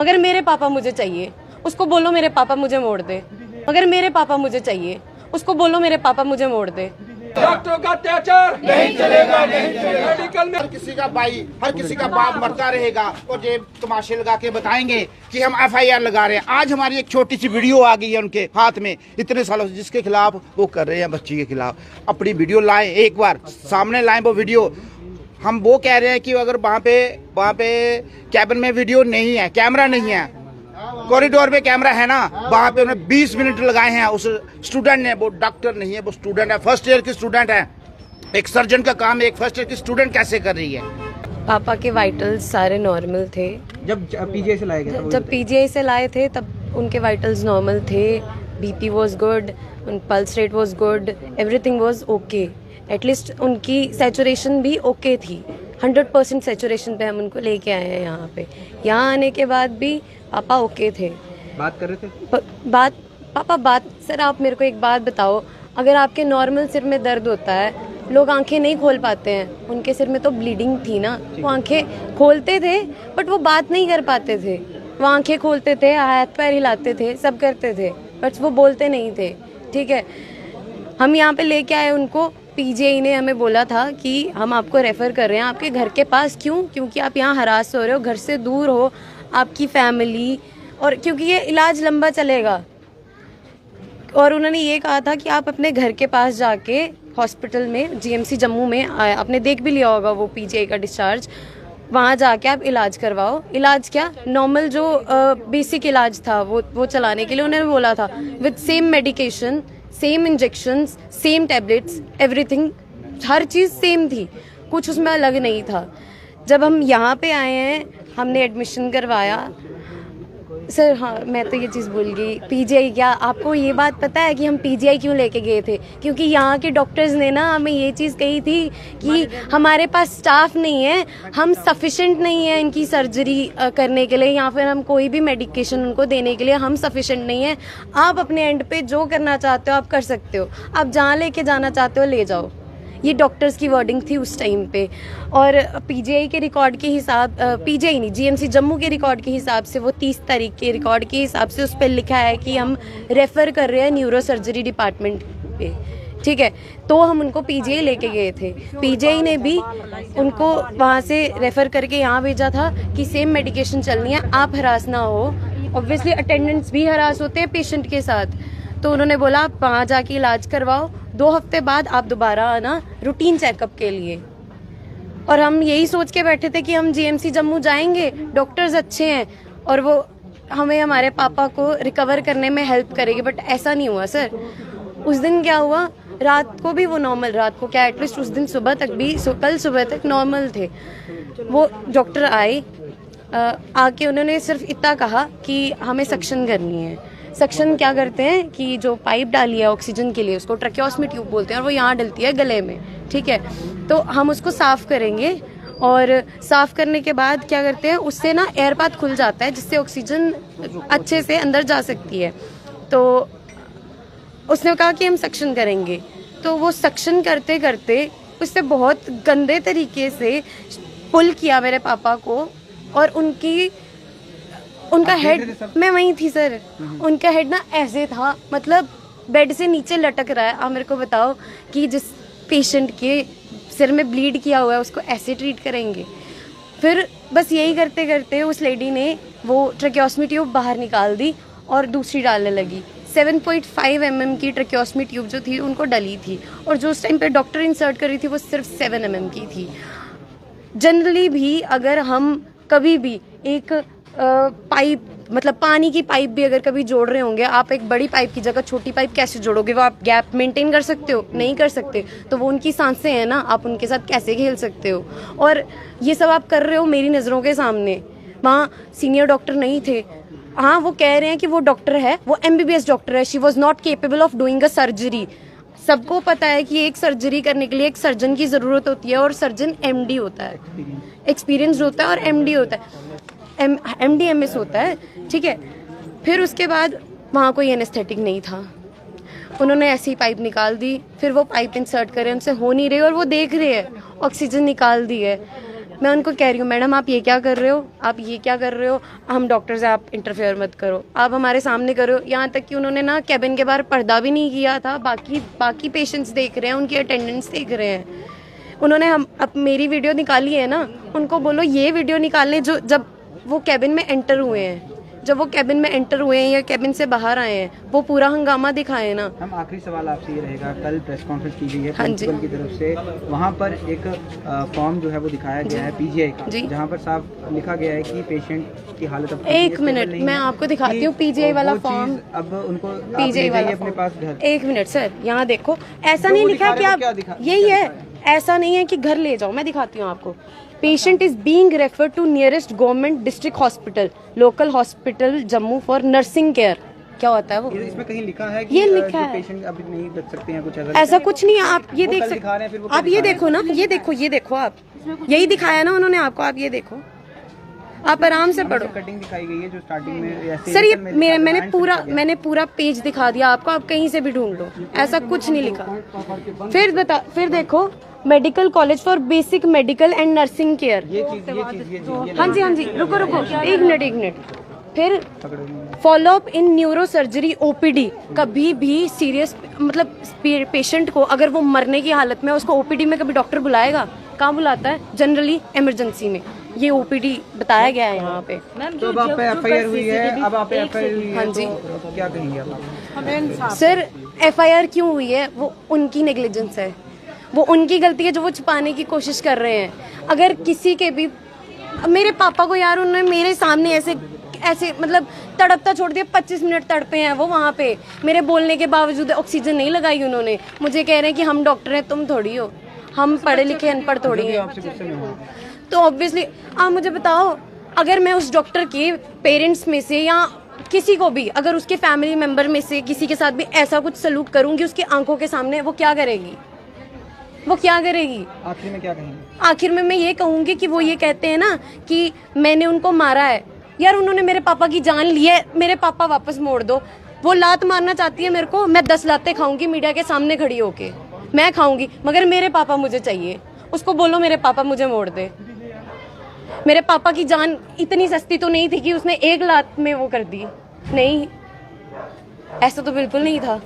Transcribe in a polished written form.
अगर मेरे पापा मुझे चाहिए, उसको बोलो मेरे पापा मुझे मोड़ दे। अगर मेरे पापा मुझे चाहिए, उसको बोलो मेरे पापा मुझे मोड़ दे। डॉक्टरों का अत्याचार नहीं चलेगा, नहीं चलेगा। मेडिकल में हर किसी का भाई, हर किसी का बाप मरता रहेगा और ये तमाशे लगा के बताएंगे कि हम FIR लगा रहे हैं। आज हमारी एक छोटी सी वीडियो आ गई है उनके हाथ में, इतने सालों से जिसके खिलाफ वो कर रहे हैं, बच्ची के खिलाफ। अपनी वीडियो लाएं, एक बार सामने लाएं वो वीडियो। हम वो कह रहे हैं कि अगर वहाँ पे कैबिन में वीडियो नहीं है, कैमरा नहीं है, कॉरिडोर में कैमरा है ना, वहाँ पे उन्होंने 20 मिनट लगाए हैं। उस स्टूडेंट ने, वो डॉक्टर नहीं है, वो स्टूडेंट है, फर्स्ट ईयर की स्टूडेंट है। एक सर्जन का काम है, एक फर्स्ट ईयर की स्टूडेंट कैसे कर रही है? पापा के वाइटल्स सारे नॉर्मल थे। जब PGI से लाए गए, जब PGI से लाए थे तब उनके वाइटल्स नॉर्मल थे। BP was good, pulse rate was good, everything was okay. At least उनकी सैचुरेशन भी ओके थी। 100% सैचुरेशन पे हम उनको लेके आए हैं यहाँ पे। यहाँ आने के बाद भी पापा ओके थे। बात कर रहे थे पापा सर आप मेरे को एक बात बताओ, अगर आपके नॉर्मल सिर में दर्द होता है, लोग आंखें नहीं खोल पाते हैं। उनके सिर में तो ब्लीडिंग थी ना, वो आंखें खोलते थे बट वो बात नहीं कर पाते थे। वो आंखें खोलते थे, हाथ पैर हिलाते थे, सब करते थे, बट वो बोलते नहीं थे। ठीक है, हम यहाँ पे लेके आए उनको। PGI ने हमें बोला था कि हम आपको रेफ़र कर रहे हैं आपके घर के पास। क्यों? क्योंकि आप यहाँ हरास हो रहे हो, घर से दूर हो, आपकी फैमिली, और क्योंकि ये इलाज लंबा चलेगा। और उन्होंने ये कहा था कि आप अपने घर के पास जाके हॉस्पिटल में, GMC जम्मू में, आपने देख भी लिया होगा वो PGI का डिस्चार्ज, वहाँ जाके आप इलाज करवाओ। इलाज क्या, नॉर्मल जो बेसिक इलाज था वो चलाने के लिए उन्होंने बोला था। With same medication, same injections, same tablets, everything, her cheese same थी, कुछ उसमें अलग नहीं था। जब हम यहाँ पे आए हैं, हमने एडमिशन करवाया। सर हाँ, मैं तो ये चीज़ भूल गई। PGI क्या, आपको ये बात पता है कि हम PGI क्यों लेके गए थे? क्योंकि यहाँ के डॉक्टर्स ने ना हमें ये चीज़ कही थी कि हमारे पास स्टाफ नहीं है, हम सफिशेंट नहीं है इनकी सर्जरी करने के लिए, या फिर हम कोई भी मेडिकेशन उनको देने के लिए हम सफिशेंट नहीं है। आप अपने एंड पे जो करना चाहते हो आप कर सकते हो, आप जहाँ लेके जाना चाहते हो ले जाओ। ये डॉक्टर्स की वर्डिंग थी उस टाइम पे। और PGI के रिकॉर्ड के हिसाब, PGI नहीं, GMC जम्मू के रिकॉर्ड के हिसाब से, वो 30 तारीख के रिकॉर्ड के हिसाब से उस पर लिखा है कि हम रेफ़र कर रहे हैं न्यूरो सर्जरी डिपार्टमेंट पे। ठीक है, तो हम उनको PGI लेके गए थे। PGI ने भी उनको वहाँ से रेफ़र करके यहाँ भेजा था कि सेम मेडिकेशन चलनी है, आप हरास ना हो। ऑब्वियसली अटेंडेंट्स भी हरास होते हैं पेशेंट के साथ, तो उन्होंने बोला आप वहाँ जाके इलाज करवाओ, 2 हफ्ते बाद आप दोबारा आना रूटीन चेकअप के लिए। और हम यही सोच के बैठे थे कि हम GMC जम्मू जाएंगे, डॉक्टर्स अच्छे हैं और वो हमें, हमारे पापा को रिकवर करने में हेल्प करेगी, बट ऐसा नहीं हुआ सर। उस दिन क्या हुआ, रात को भी वो नॉर्मल, रात को क्या, एटलीस्ट उस दिन सुबह तक भी, कल सुबह तक नॉर्मल थे। वो डॉक्टर आए, आके उन्होंने सिर्फ इतना कहा कि हमें सक्शन करनी है। सक्शन क्या करते हैं कि जो पाइप डाली है ऑक्सीजन के लिए, उसको ट्रैकियोस्मी ट्यूब बोलते हैं, और वो यहाँ डलती है गले में। ठीक है, तो हम उसको साफ़ करेंगे, और साफ़ करने के बाद क्या करते हैं, उससे ना एयर पाथ खुल जाता है जिससे ऑक्सीजन अच्छे से अंदर जा सकती है। तो उसने कहा कि हम सक्शन करेंगे, तो वो सक्शन करते करते उससे बहुत गंदे तरीके से पुल किया मेरे पापा को, और उनका हेड, मैं वहीं थी सर, उनका हेड ना ऐसे था, मतलब बेड से नीचे लटक रहा है। आप मेरे को बताओ कि जिस पेशेंट के सिर में ब्लीड किया हुआ है उसको ऐसे ट्रीट करेंगे? फिर बस यही करते करते उस लेडी ने वो ट्रैकियोस्मी ट्यूब बाहर निकाल दी और दूसरी डालने लगी। 7.5 mm की ट्रैकियोस्मी ट्यूब जो थी उनको डली थी, और जो उस टाइम पे डॉक्टर इंसर्ट कर रही थी वो सिर्फ 7 mm की थी। जनरली भी अगर हम कभी भी एक पाइप, मतलब पानी की पाइप भी अगर कभी जोड़ रहे होंगे, आप एक बड़ी पाइप की जगह छोटी पाइप कैसे जोड़ोगे? वो आप गैप मेंटेन कर सकते हो? नहीं कर सकते। तो वो उनकी सांसें हैं ना, आप उनके साथ कैसे खेल सकते हो? और ये सब आप कर रहे हो मेरी नज़रों के सामने। वहाँ सीनियर डॉक्टर नहीं थे। हाँ, वो कह रहे हैं कि वो डॉक्टर है, वो MBBS डॉक्टर है, she was not capable of doing a surgery. सबको पता है कि एक सर्जरी करने के लिए एक सर्जन की ज़रूरत होती है, और सर्जन MD होता है, एक्सपीरियंस्ड होता है, और MD होता है, MD MS होता है। ठीक है, फिर उसके बाद वहाँ कोई एनेस्थेटिक नहीं था, उन्होंने ऐसी पाइप निकाल दी। फिर वो पाइप इंसर्ट करे, उनसे हो नहीं रही, और वो देख रहे हैं ऑक्सीजन निकाल दी है। मैं उनको कह रही हूँ मैडम आप ये क्या कर रहे हो, आप ये क्या कर रहे हो, हम डॉक्टर से आप इंटरफेयर मत करो, आप हमारे सामने करो। यहाँ तक कि उन्होंने ना कैबिन के बाहर पर्दा भी नहीं किया था, बाकी पेशेंट्स देख रहे हैं, उनकी अटेंडेंस देख रहे हैं। उन्होंने हम अब मेरी वीडियो निकाली है ना, उनको बोलो ये वीडियो निकालने जो जब वो कैबिन में एंटर हुए हैं, जब वो कैबिन में एंटर हुए हैं या कैबिन से बाहर आए हैं, वो पूरा हंगामा दिखाए ना। हम आखिरी सवाल आपसे ये रहेगा, कल प्रेस कॉन्फ्रेंस की गई है हाँ जी। प्रिंसिपल की तरफ से, वहाँ पर एक फॉर्म जो है वो दिखाया गया है पीजीआई का, जहाँ पर साफ लिखा गया है कि पेशेंट की हालत अब एक मिनट मैं आपको दिखाती हूँ पीजीआई वाला फॉर्म। अब उनको पीजीआई वाला अपने पास घर। एक मिनट सर, यहाँ देखो ऐसा नहीं लिखा कि आप यही है, ऐसा नहीं है कि घर ले जाओ। मैं दिखाती हूँ आपको। Patient is being referred to nearest government district hospital, local hospital Jammu for nursing care. क्या होता है वो? इसमें कहीं लिखा है कि ये लिखा है पेशेंट अभी नहीं बच सकते हैं, कुछ ऐसा कुछ नहीं है। आप ये देख सकते, आप ये देखो ना, ये देखो आप, यही दिखाया ना उन्होंने आपको, आप ये देखो, आप आराम से पढ़ो। कटिंग दिखाई गई है जो स्टार्टिंग में सर ये मैंने पूरा पेज दिखा दिया आपको, आप कहीं से भी ढूंढ लो, ऐसा कुछ नहीं लिखा। फिर देखो medical college for basic medical and nursing care. हाँ जी रुको एक मिनट। फिर follow up in neuro surgery OPD. कभी भी सीरियस मतलब पेशेंट को अगर वो मरने की हालत में, उसको ओपीडी में कभी डॉक्टर बुलाएगा? कहाँ बुलाता है? जनरली इमरजेंसी में। ये ओपीडी बताया गया है यहाँ पे। तो अब आप पे एफआईआर हुई है, अब आप पे एफआईआर हुई है, हाँ जी। तो क्या कहेंगे आप? सर एफआईआर क्यों हुई है? वो उनकी नेग्लिजेंस है, वो उनकी गलती है जो वो छुपाने की कोशिश कर रहे हैं। अगर किसी के भी, मेरे पापा को यार उन्होंने मेरे सामने ऐसे मतलब तड़पता छोड़ दिया, 25 मिनट तड़पे हैं वो वहाँ पे, मेरे बोलने के बावजूद ऑक्सीजन नहीं लगाई उन्होंने। मुझे कह रहे हैं कि हम डॉक्टर हैं, तुम थोड़ी हो, हम पढ़े लिखे अनपढ़ थोड़ी हैं। तो ऑब्वियसली आप मुझे बताओ, अगर मैं उस डॉक्टर के पेरेंट्स में से या किसी को भी, अगर उसके फैमिली मेंबर में से किसी के साथ भी ऐसा कुछ सलूक करूंगी उसकी आंखों के सामने, वो क्या करेगी? आखिर में क्या कहेंगे? आखिर में मैं ये कहूंगी कि वो ये कहते हैं ना कि मैंने उनको मारा है। यार उन्होंने मेरे पापा की जान ली है, मेरे पापा वापस मोड़ दो। वो लात मारना चाहती है मेरे को, मैं 10 लातें खाऊंगी मीडिया के सामने खड़ी होके, मैं खाऊंगी, मगर मेरे पापा मुझे चाहिए। उसको बोलो मेरे पापा मुझे मोड़ दे। मेरे पापा की जान इतनी सस्ती तो नहीं थी कि उसने 1 लात में वो कर दी। नहीं, ऐसा तो बिल्कुल नहीं था।